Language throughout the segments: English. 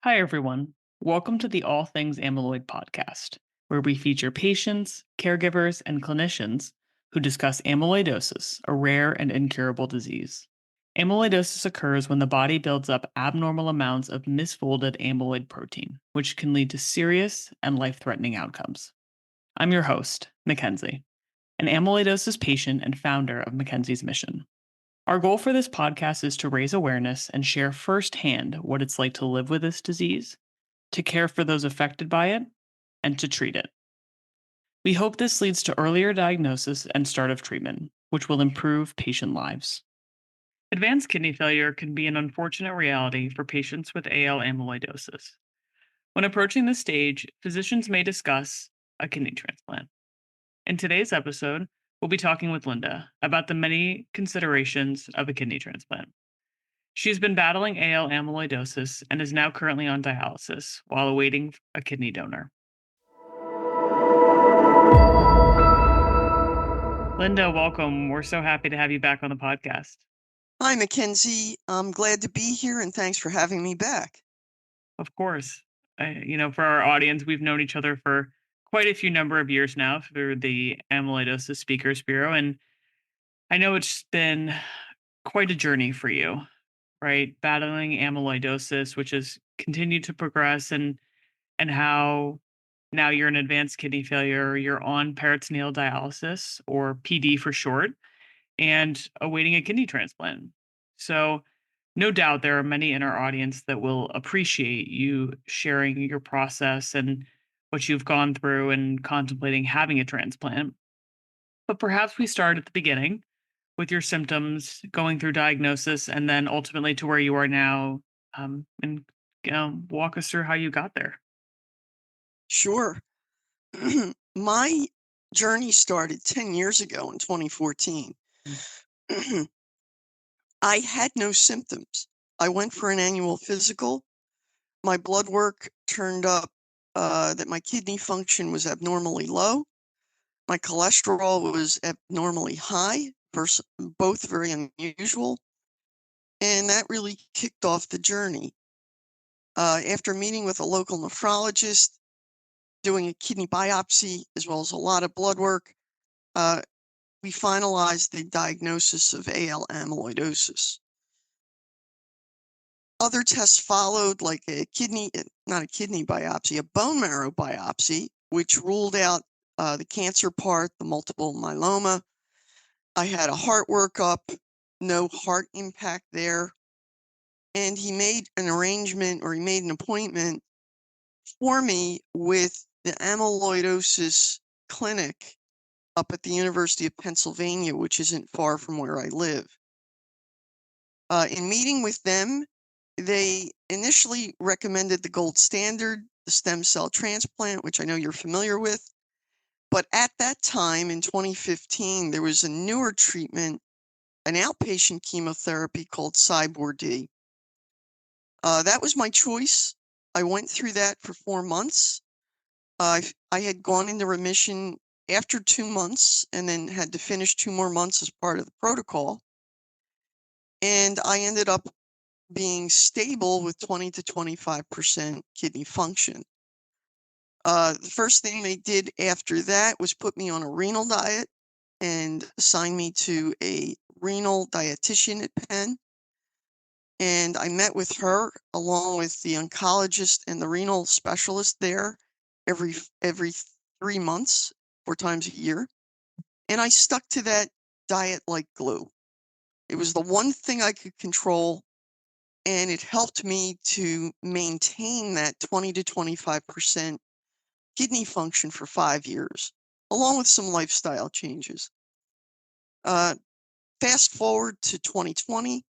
Hi, everyone. Welcome to the All Things Amyloid podcast, where we feature patients, caregivers, and clinicians who discuss amyloidosis, a rare and incurable disease. Amyloidosis occurs when the body builds up abnormal amounts of misfolded amyloid protein, which can lead to serious and life threatening outcomes. I'm your host, Mackenzie, an amyloidosis patient and founder of Mackenzie's Mission. Our goal for this podcast is to raise awareness and share firsthand what it's like to live with this disease, to care for those affected by it, and to treat it. We hope this leads to earlier diagnosis and start of treatment, which will improve patient lives. Advanced kidney failure can be an unfortunate reality for patients with AL amyloidosis. When approaching this stage, physicians may discuss a kidney transplant. In today's episode, we'll be talking with Linda about the many considerations of a kidney transplant. She's been battling AL amyloidosis and is now currently on dialysis while awaiting a kidney donor. Linda, welcome. We're so happy to have you back on the podcast. Hi, Mackenzie. I'm glad to be here, and thanks for having me back. Of course. For our audience, we've known each other for quite a few number of years now through the Amyloidosis Speakers Bureau, and I know it's been quite a journey for you, right? Battling amyloidosis, which has continued to progress, and how now you're in advanced kidney failure, you're on peritoneal dialysis, or PD for short, and awaiting a kidney transplant. So, no doubt there are many in our audience that will appreciate you sharing your process and what you've gone through and contemplating having a transplant. But perhaps we start at the beginning with your symptoms, going through diagnosis, and then ultimately to where you are now, and walk us through how you got there. Sure. My journey started 10 years ago in 2014. I had no symptoms. I went for an annual physical. My blood work turned up that my kidney function was abnormally low. My cholesterol was abnormally high, both very unusual. And that really kicked off the journey. After meeting with a local nephrologist, doing a kidney biopsy, as well as a lot of blood work, we finalized the diagnosis of AL amyloidosis. Other tests followed, like not a kidney biopsy, a bone marrow biopsy, which ruled out the cancer part, the multiple myeloma. I had a heart workup, no heart impact there. And he made an appointment for me with the amyloidosis clinic up at the University of Pennsylvania, which isn't far from where I live. In meeting with them, they initially recommended the gold standard, the stem cell transplant, which I know you're familiar with. But at that time in 2015, there was a newer treatment, an outpatient chemotherapy called Cyborg-D. That was my choice. I went through that for 4 months. I had gone into remission after 2 months and then had to finish 2 more months as part of the protocol. And I ended up being stable with 20 to 25% kidney function. The first thing they did after that was put me on a renal diet and assign me to a renal dietitian at Penn. And I met with her along with the oncologist and the renal specialist there every 3 months, 4 times a year. And I stuck to that diet like glue. It was the one thing I could control, and it helped me to maintain that 20 to 25% kidney function for 5 years, along with some lifestyle changes. Fast forward to 2020,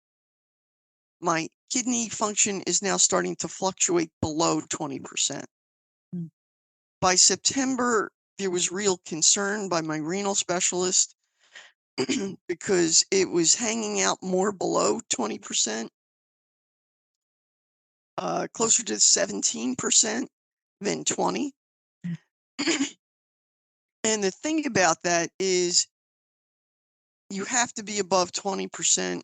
my kidney function is now starting to fluctuate below 20%. Mm. By September, there was real concern by my renal specialist because it was hanging out more below 20%, closer to 17% than 20. And the thing about that is you have to be above 20%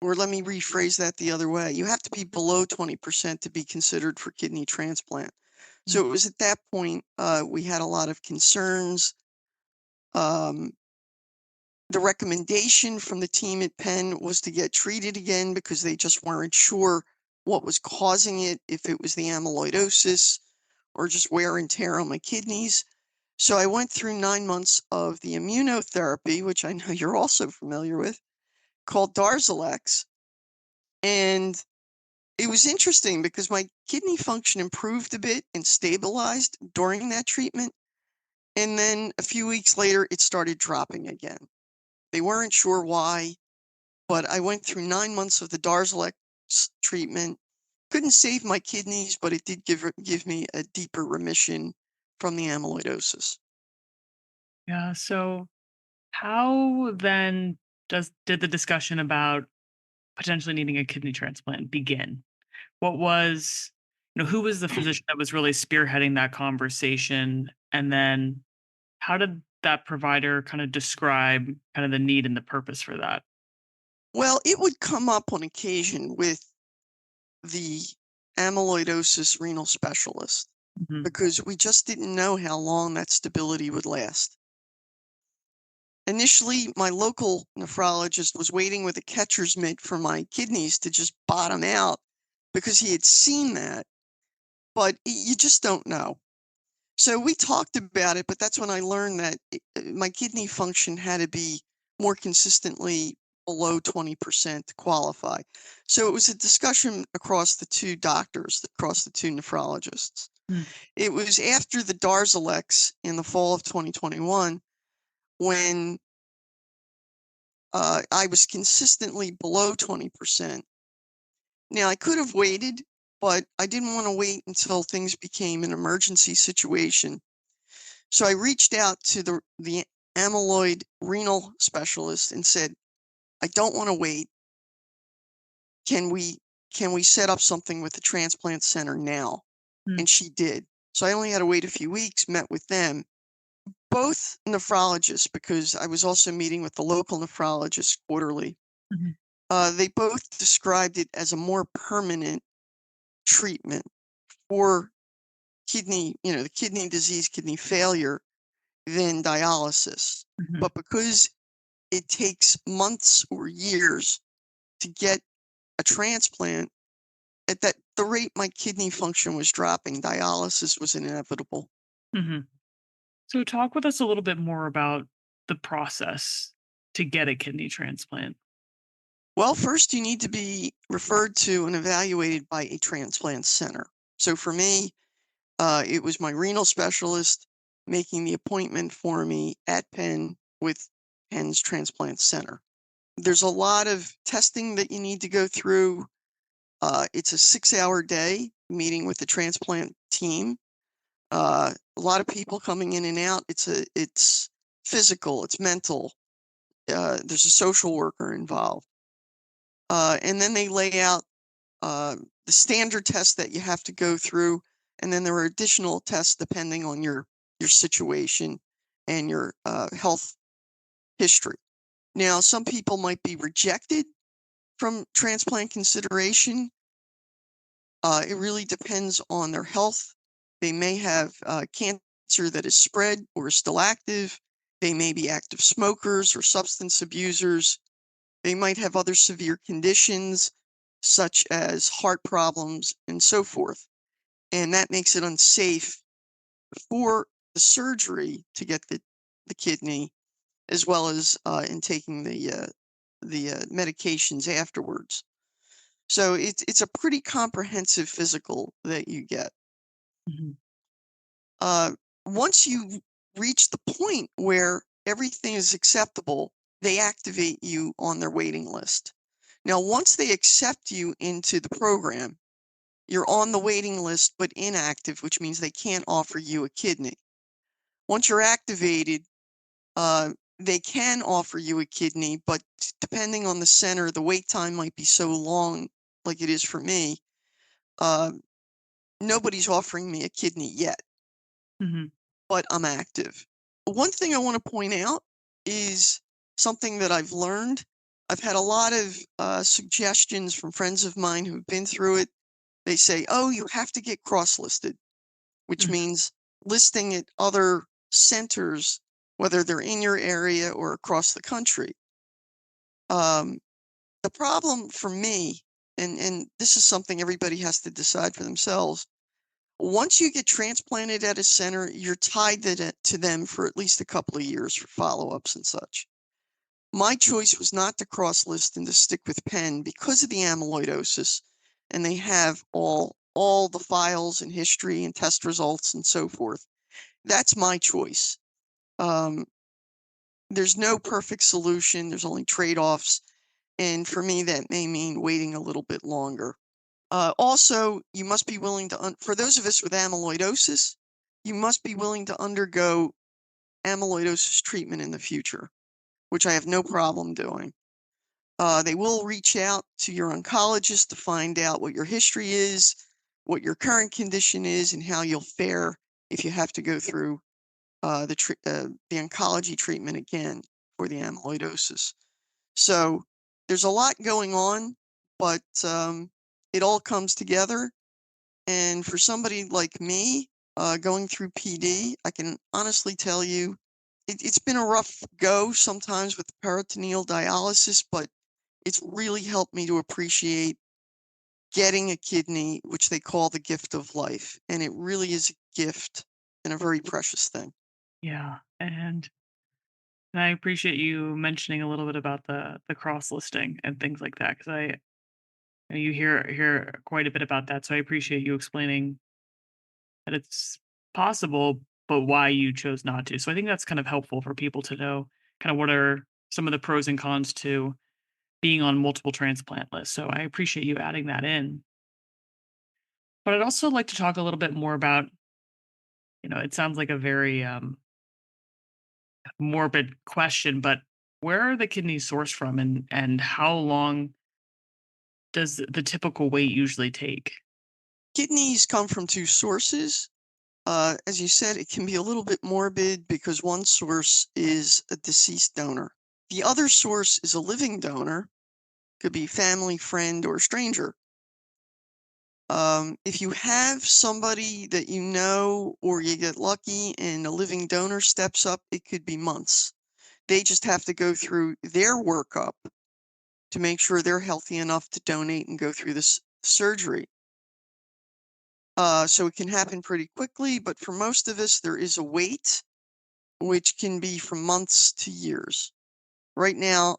or let me rephrase that the other way. You have to be below 20% to be considered for kidney transplant. Mm. So it was at that point, we had a lot of concerns. Um, the recommendation from the team at Penn was to get treated again because they just weren't sure what was causing it, if it was the amyloidosis or just wear and tear on my kidneys. So I went through 9 months of the immunotherapy, which I know you're also familiar with, called Darzalex. And it was interesting because my kidney function improved a bit and stabilized during that treatment. And then a few weeks later, it started dropping again. They weren't sure why, but I went through 9 months of the Darzalex treatment. Couldn't save my kidneys, but it did give me a deeper remission from the amyloidosis. Yeah. So how then did the discussion about potentially needing a kidney transplant begin? What was, who was the physician that was really spearheading that conversation? And then how did that provider kind of describe kind of the need and the purpose for that? Well, it would come up on occasion with the amyloidosis renal specialist Hmm. because we just didn't know how long that stability would last. Initially, my local nephrologist was waiting with a catcher's mitt for my kidneys to just bottom out because he had seen that, but you just don't know. So we talked about it, but that's when I learned that my kidney function had to be more consistently below 20% to qualify. So it was a discussion across the two doctors, across the two nephrologists. Mm. It was after the Darzalex in the fall of 2021 when I was consistently below 20%. Now, I could have waited, but I didn't want to wait until things became an emergency situation. So I reached out to the amyloid renal specialist and said, I don't want to wait. Can we set up something with the transplant center now? Mm. And she did. So I only had to wait a few weeks, met with them. Both nephrologists, because I was also meeting with the local nephrologist quarterly, Mhm. they both described it as a more permanent treatment for the kidney disease, kidney failure than dialysis. Mhm. But because it takes months or years to get a transplant, at that the rate my kidney function was dropping, dialysis was inevitable. Mhm. So talk with us a little bit more about the process to get a kidney transplant. Well, first you need to be referred to and evaluated by a transplant center. So for me, it was my renal specialist making the appointment for me at Penn with Penn's Transplant Center. There's a lot of testing that you need to go through. It's a 6-hour day meeting with the transplant team. A lot of people coming in and out. It's physical, it's mental. There's a social worker involved, and then they lay out the standard tests that you have to go through, and then there are additional tests depending on your situation and your health history. Now, some people might be rejected from transplant consideration. It really depends on their health. They may have cancer that is spread or is still active. They may be active smokers or substance abusers. They might have other severe conditions, such as heart problems and so forth. And that makes it unsafe for the surgery to get the kidney, as well as in taking the medications afterwards. So it's a pretty comprehensive physical that you get. Mhm. Uh, Once you reach the point where everything is acceptable, they activate you on their waiting list. Now, once they accept you into the program, you're on the waiting list but inactive, which means they can't offer you a kidney. Once you're activated, they can offer you a kidney, but depending on the center, the wait time might be so long, like it is for me. Uh, Nobody's offering me a kidney yet, Mhm. but I'm active. One thing I want to point out is something that I've learned. I've had a lot of suggestions from friends of mine who've been through it. They say, oh, you have to get cross-listed, which Mhm. means listing at other centers, whether they're in your area or across the country. The problem for me, and this is something everybody has to decide for themselves, once you get transplanted at a center, you're tied to them for at least a couple of years for follow-ups and such. My choice was not to cross-list and to stick with Penn because of the amyloidosis, and they have all the files and history and test results and so forth. That's my choice. Um, there's no perfect solution. There's only trade-offs, and for me, that may mean waiting a little bit longer. Also, you must be willing to, for those of us with amyloidosis, you must be willing to undergo amyloidosis treatment in the future, which I have no problem doing. They will reach out to your oncologist to find out what your history is, what your current condition is, and how you'll fare if you have to go through the oncology treatment again for the amyloidosis. So there's a lot going on, but it all comes together. And for somebody like me going through PD, I can honestly tell you it's been a rough go sometimes with peritoneal dialysis, but it's really helped me to appreciate getting a kidney, which they call the gift of life. And it really is a gift and a very precious thing. Yeah, and I appreciate you mentioning a little bit about the cross listing and things like that because you hear quite a bit about that. So I appreciate you explaining that it's possible, but why you chose not to. So I think that's kind of helpful for people to know kind of what are some of the pros and cons to being on multiple transplant lists. So I appreciate you adding that in. But I'd also like to talk a little bit more about, it sounds like a very morbid question, but where are the kidneys sourced from and how long does the typical wait usually take? Kidneys come from two sources. As you said, it can be a little bit morbid because one source is a deceased donor. The other source is a living donor, could be family, friend, or stranger. If you have somebody that you know or you get lucky and a living donor steps up, it could be months. They just have to go through their workup to make sure they're healthy enough to donate and go through this surgery. So it can happen pretty quickly, but for most of us, there is a wait, which can be from months to years. Right now,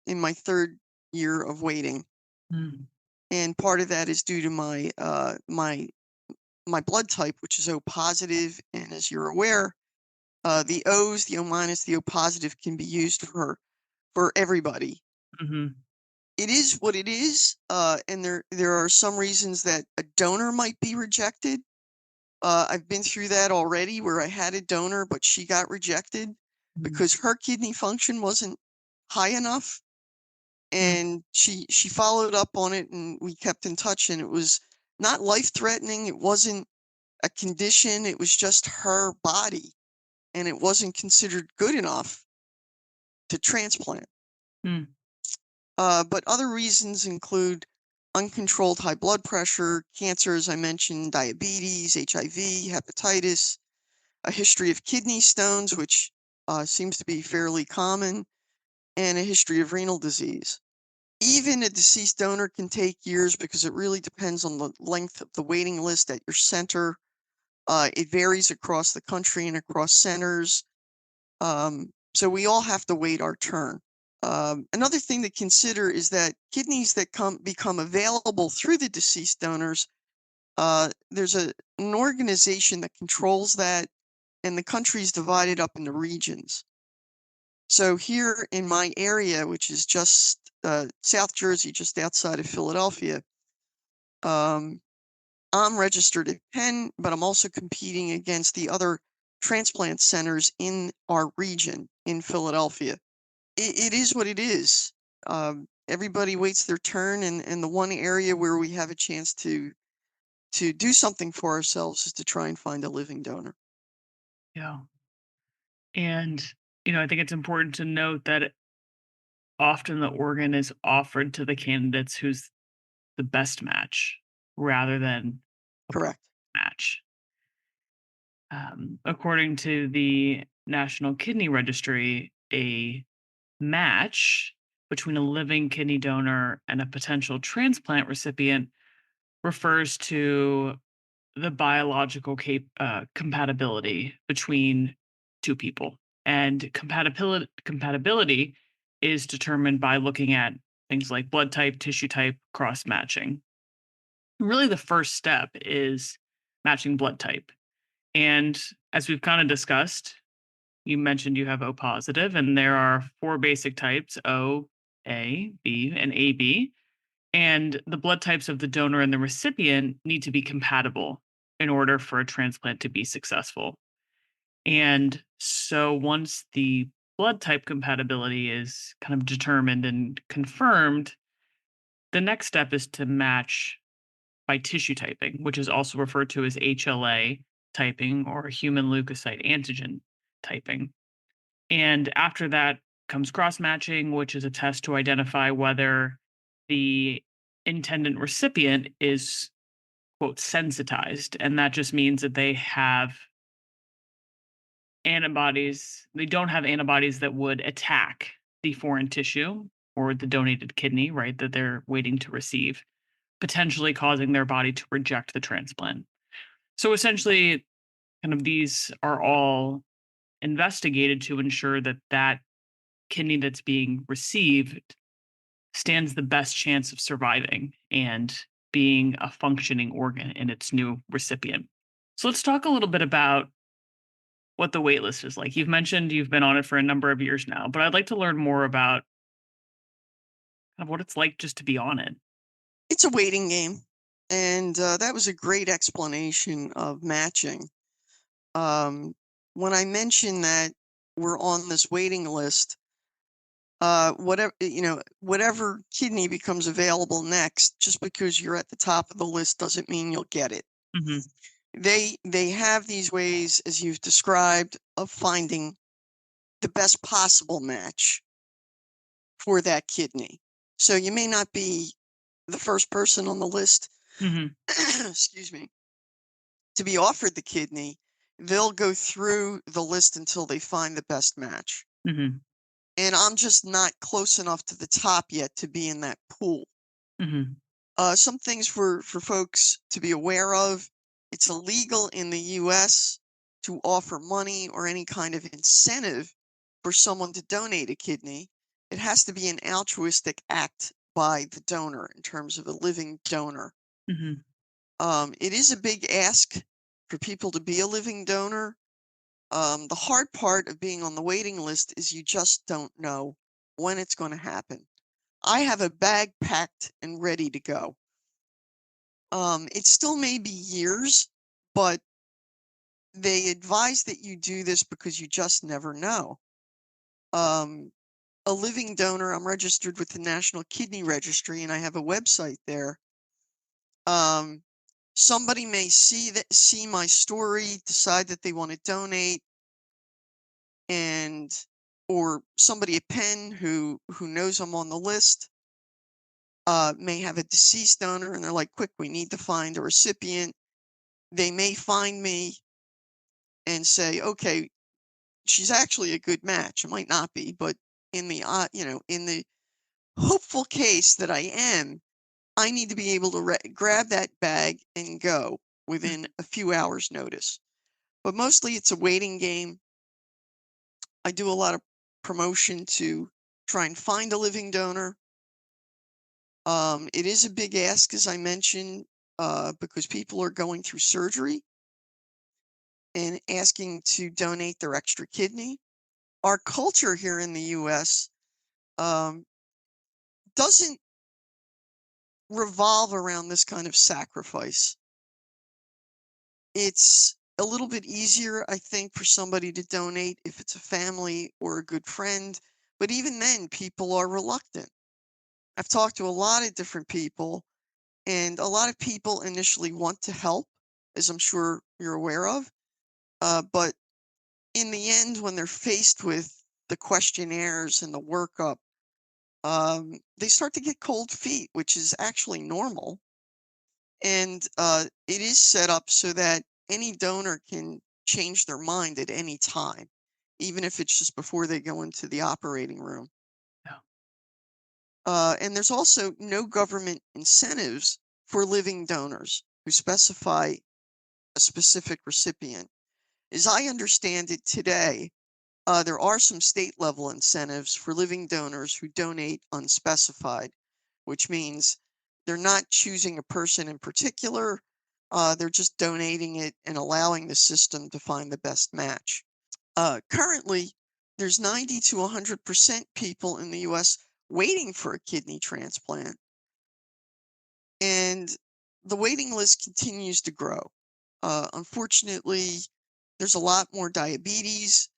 in my third year of waiting, Mm. and part of that is due to my blood type, which is O positive, and as you're aware, the O's, the O minus, the O positive can be used for everybody. Hmm. It is what it is, and there are some reasons that a donor might be rejected. I've been through that already, where I had a donor, but she got rejected Mm. because her kidney function wasn't high enough, Mm. and she followed up on it, and we kept in touch, and it was not life threatening. It wasn't a condition. It was just her body, and it wasn't considered good enough to transplant. Mm. But other reasons include uncontrolled high blood pressure, cancer, as I mentioned, diabetes, HIV, hepatitis, a history of kidney stones, which seems to be fairly common, and a history of renal disease. Even a deceased donor can take years because it really depends on the length of the waiting list at your center. It varies across the country and across centers. So we all have to wait our turn. Another thing to consider is that kidneys that become available through the deceased donors, there's an organization that controls that, and the country is divided up into regions. So here in my area, which is just South Jersey, just outside of Philadelphia, um, I'm registered at Penn, but I'm also competing against the other transplant centers in our region in Philadelphia. It is what it is. Everybody waits their turn, and the one area where we have a chance to do something for ourselves is to try and find a living donor. Yeah. And, I think it's important to note that often the organ is offered to the candidates who's the best match rather than a perfect Correct. match. According to the National Kidney Registry, a match between a living kidney donor and a potential transplant recipient refers to the biological compatibility between two people. And compatibility is determined by looking at things like blood type, tissue type, cross matching. Really, the first step is matching blood type. And as we've kind of discussed, you mentioned you have O positive, and there are four basic types: O, A, B, and AB. And the blood types of the donor and the recipient need to be compatible in order for a transplant to be successful. And so once the blood type compatibility is kind of determined and confirmed, the next step is to match by tissue typing, which is also referred to as HLA typing or human leukocyte antigen typing. And after that comes cross matching, which is a test to identify whether the intended recipient is, quote, sensitized. And that just means that they have antibodies, they don't have antibodies that would attack the foreign tissue or the donated kidney, right, that they're waiting to receive, potentially causing their body to reject the transplant. So essentially, kind of these are all investigated to ensure that that kidney that's being received stands the best chance of surviving and being a functioning organ in its new recipient. So let's talk a little bit about what the wait list is like. You've mentioned you've been on it for a number of years now, but I'd like to learn more about kind of what it's like just to be on it. It's a waiting game. And that was a great explanation of matching. Um, when I mentioned that we're on this waiting list, whatever kidney becomes available next, just because you're at the top of the list doesn't mean you'll get it. Hmm. They have these ways, as you've described, of finding the best possible match for that kidney. So you may not be the first person on the list, Hmm. excuse me, to be offered the kidney. They'll go through the list until they find the best match. Hmm. And I'm just not close enough to the top yet to be in that pool. Hmm. Some things for folks to be aware of: it's illegal in the US to offer money or any kind of incentive for someone to donate a kidney. It has to be an altruistic act by the donor in terms of a living donor. Hmm. It is a big ask for people to be a living donor. The hard part of being on the waiting list is you just don't know when it's going to happen. I have a bag packed and ready to go. It still may be years, but they advise that you do this because you just never know. Um, a living donor, I'm registered with the National Kidney Registry and I have a website there. Um, somebody may see my story, decide that they want to donate, and or somebody at Penn who knows I'm on the list may have a deceased donor and they're like, quick, we need to find a recipient. They may find me and say, okay, she's actually a good match. It might not be, but in the in the hopeful case that I am, I need to be able to grab that bag and go within a few hours' notice. But mostly it's a waiting game. I do a lot of promotion to try and find a living donor. It is a big ask, as I mentioned, because people are going through surgery and asking to donate their extra kidney. Our culture here in the US um, doesn't revolve around this kind of sacrifice. It's a little bit easier, I think, for somebody to donate if it's a family or a good friend. But even then, people are reluctant. I've talked to a lot of different people, and a lot of people initially want to help, as I'm sure you're aware of. But in the end, when they're faced with the questionnaires and the workup, they start to get cold feet, which is actually normal. And it is set up so that any donor can change their mind at any time, even if it's just before they go into the operating room. Yeah. And there's also no government incentives for living donors who specify a specific recipient. As I understand it today, there are some state level incentives for living donors who donate unspecified, which means they're not choosing a person in particular. They're just donating it and allowing the system to find the best match. Currently, there's 90 to 100% people in the US waiting for a kidney transplant, and the waiting list continues to grow. Unfortunately, there's a lot more diabetes,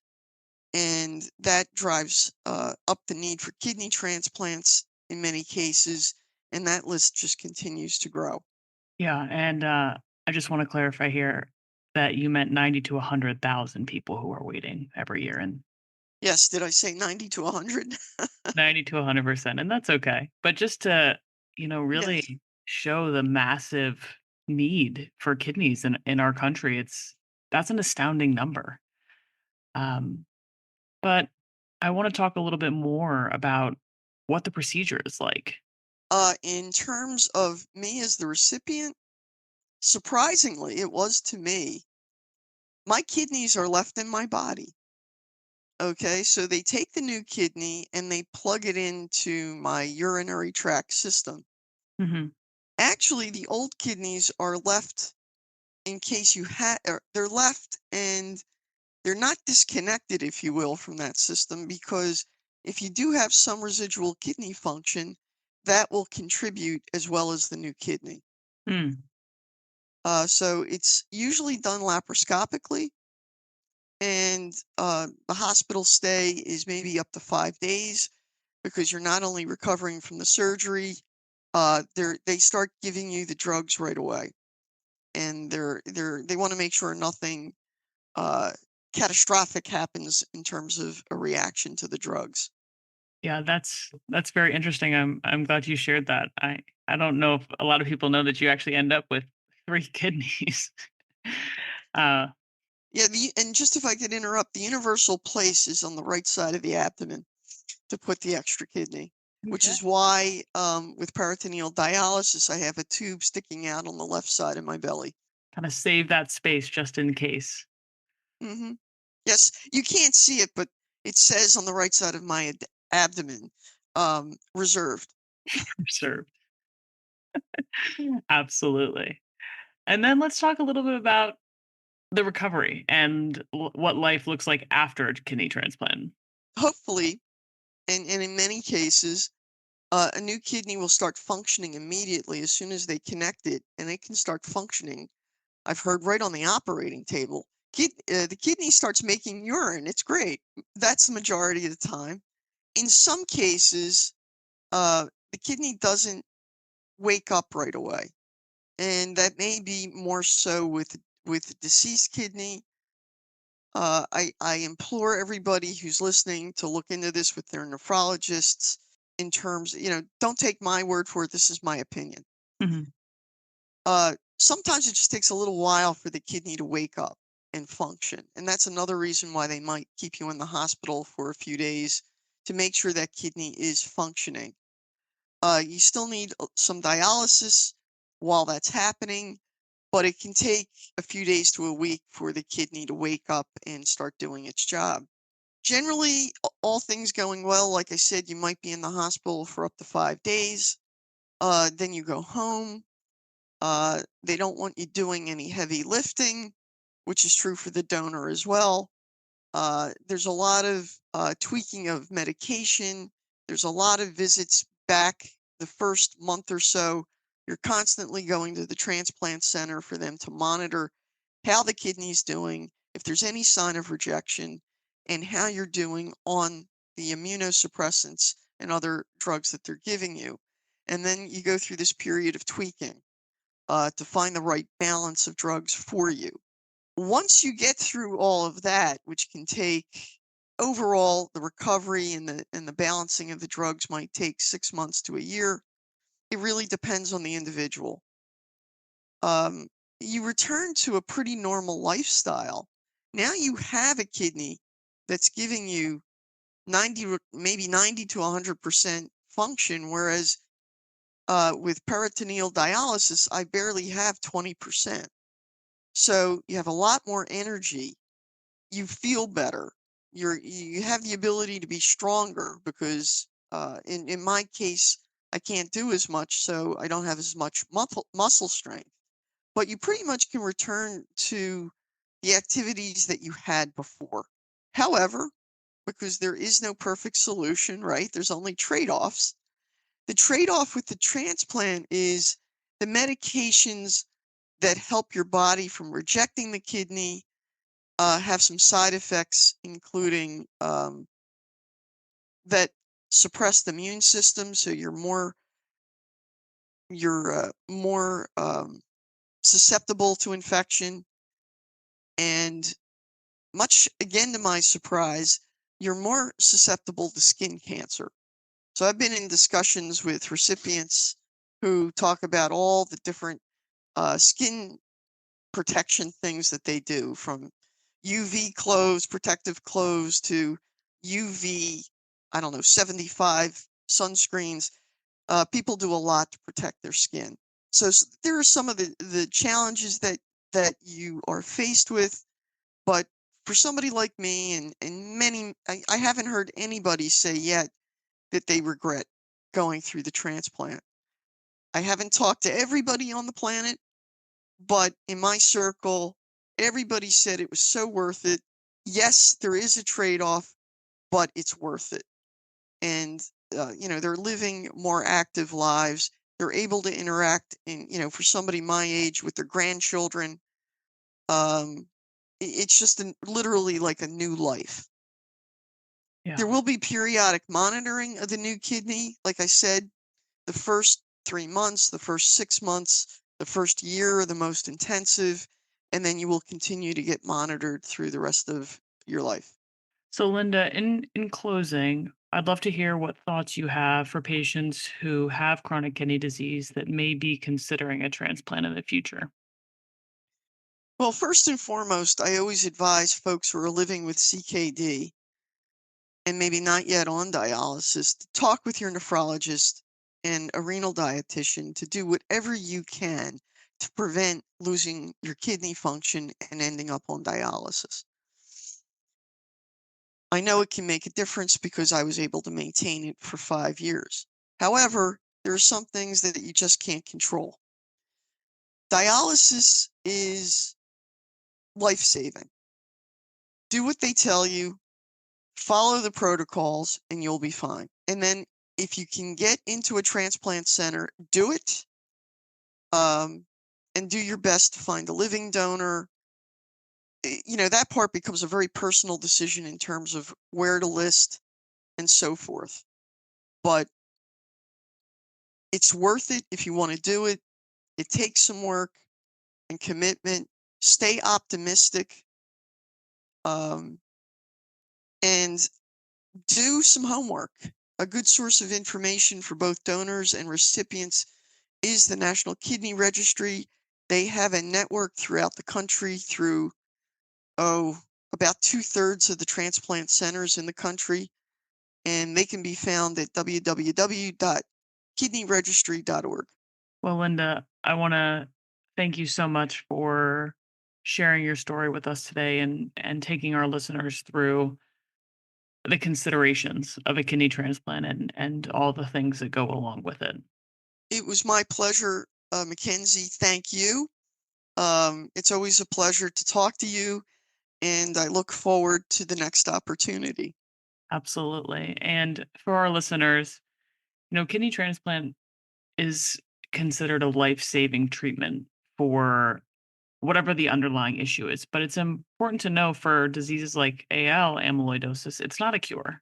and that drives up the need for kidney transplants in many cases, and that list just continues to grow. Yeah, and I just want to clarify here that you meant 90 to 100,000 people who are waiting every year, and Yes, did I say 90 to 100? 90 to 100%, and that's okay. But just to, Yes. really show the massive need for kidneys in our country, that's an astounding number. Um, but I want to talk a little bit more about what the procedure is like. In terms of me as the recipient, surprisingly, it was to me, my kidneys are left in my body. Okay, so they take the new kidney and they plug it into my urinary tract system. Hmm. Actually, the old kidneys are left in case you had, they're left and they're not disconnected, if you will, from that system because if you do have some residual kidney function, that will contribute as well as the new kidney. Mm. So it's usually done laparoscopically, and the hospital stay is maybe up to 5 days because you're not only recovering from the surgery, they start giving you the drugs right away, and they want to make sure nothing uh, catastrophic happens in terms of a reaction to the drugs. Yeah, that's very interesting. I'm glad you shared that. I don't know if a lot of people know that you actually end up with 3 kidneys. uh, Yeah, and just if I could interrupt, the universal place is on the right side of the abdomen to put the extra kidney, which okay. is why with peritoneal dialysis, I have a tube sticking out on the left side of my belly. Kind of save that space just in case. Hmm. Yes, you can't see it, but it says on the right side of my abdomen, reserved. Reserved. Absolutely. And then let's talk a little bit about the recovery and what life looks like after a kidney transplant. Hopefully, and in many cases, a new kidney will start functioning immediately as soon as they connect it, and it can start functioning. I've heard right on the operating table. The kidney starts making urine. It's great. That's the majority of the time. In some cases, the kidney doesn't wake up right away, and that may be more so with deceased kidney. I implore everybody who's listening to look into this with their nephrologists in terms, don't take my word for it. This is my opinion. Mhm. Sometimes it just takes a little while for the kidney to wake up and function. And that's another reason why they might keep you in the hospital for a few days to make sure that kidney is functioning. You still need some dialysis while that's happening, but it can take a few days to a week for the kidney to wake up and start doing its job. Generally, all things going well, like I said, you might be in the hospital for up to 5 days. Then you go home. They don't want you doing any heavy lifting, which is true for the donor as well. There's a lot of tweaking of medication. There's a lot of visits back the first month or so. You're constantly going to the transplant center for them to monitor how the kidney's doing, if there's any sign of rejection, and how you're doing on the immunosuppressants and other drugs that they're giving you. And then you go through this period of tweaking to find the right balance of drugs for you. Once you get through all of that, which can take overall, the recovery and the balancing of the drugs might take 6 months to a year. It really depends on the individual. Um, you return to a pretty normal lifestyle. Now you have a kidney that's giving you 90 to 100% function, whereas with peritoneal dialysis, I barely have 20%. So you have a lot more energy. You feel better. You have the ability to be stronger because in my case, I can't do as much, so I don't have as much muscle strength. But you pretty much can return to the activities that you had before. However, because there is no perfect solution, right? There's only trade-offs. The trade-off with the transplant is the medications that help your body from rejecting the kidney have some side effects, including that suppress the immune system, so you're more susceptible to infection, and much again to my surprise, you're more susceptible to skin cancer. So I've been in discussions with recipients who talk about all the different skin protection things that they do, from UV clothes, protective clothes, to UV, I don't know, 75 sunscreens. People do a lot to protect their skin. So there are some of the challenges that you are faced with, but for somebody like me and many, I haven't heard anybody say yet that they regret going through the transplant. I haven't talked to everybody on the planet, but in my circle, everybody said it was so worth it. Yes, there is a trade-off, but it's worth it. And they're living more active lives. They're able to interact for somebody my age with their grandchildren. It's just literally like a new life. Yeah. There will be periodic monitoring of the new kidney. Like I said, the first 3 months, the first 6 months, the first year are the most intensive, and then you will continue to get monitored through the rest of your life. So, Linda, in closing, I'd love to hear what thoughts you have for patients who have chronic kidney disease that may be considering a transplant in the future. Well, first and foremost, I always advise folks who are living with CKD and maybe not yet on dialysis to talk with your nephrologist and a renal dietitian to do whatever you can to prevent losing your kidney function and ending up on dialysis. I know it can make a difference because I was able to maintain it for 5 years. However, there are some things that you just can't control. Dialysis is life-saving. Do what they tell you, follow the protocols, and you'll be fine. And then if you can get into a transplant center, do it, um, and do your best to find a living donor. That part becomes a very personal decision in terms of where to list and so forth. But it's worth it if you want to do it. It takes some work and commitment. Stay optimistic, um, and do some homework. A good source of information for both donors and recipients is the National Kidney Registry. They have a network throughout the country through, about 2/3 of the transplant centers in the country, and they can be found at www.kidneyregistry.org. Well, Linda, I want to thank you so much for sharing your story with us today and taking our listeners through the considerations of a kidney transplant and all the things that go along with it. It was my pleasure, Mackenzie. Thank you. It's always a pleasure to talk to you, and I look forward to the next opportunity. Absolutely. And for our listeners, kidney transplant is considered a life-saving treatment for whatever the underlying issue is. But it's important to know for diseases like AL, amyloidosis, it's not a cure.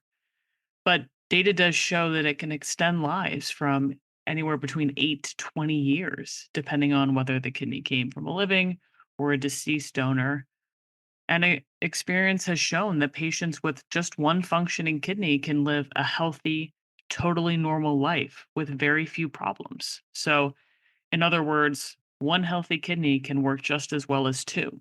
But data does show that it can extend lives from anywhere between 8 to 20 years, depending on whether the kidney came from a living or a deceased donor. And experience has shown that patients with just one functioning kidney can live a healthy, totally normal life with very few problems. So, in other words, one healthy kidney can work just as well as two.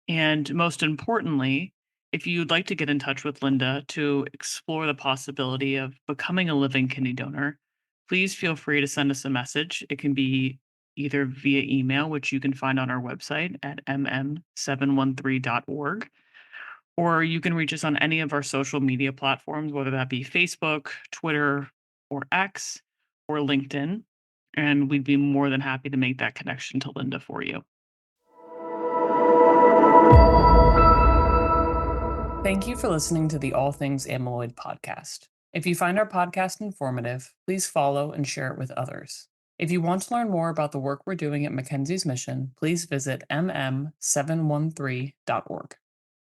And most importantly, if you'd like to get in touch with Linda to explore the possibility of becoming a living kidney donor, please feel free to send us a message. It can be either via email, which you can find on our website at mm713.org, or you can reach us on any of our social media platforms, whether that be Facebook, Twitter, or X, or LinkedIn. And we'd be more than happy to make that connection to Linda for you. Thank you for listening to the All Things Amyloid podcast. If you find our podcast informative, please follow and share it with others. If you want to learn more about the work we're doing at Mackenzie's Mission, please visit mm713.org.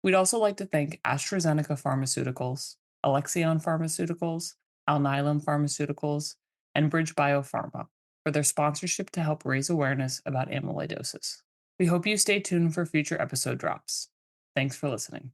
We'd also like to thank AstraZeneca Pharmaceuticals, Alexion Pharmaceuticals, Alnylam Pharmaceuticals, and Bridge Biopharma for their sponsorship to help raise awareness about amyloidosis. We hope you stay tuned for future episode drops. Thanks for listening.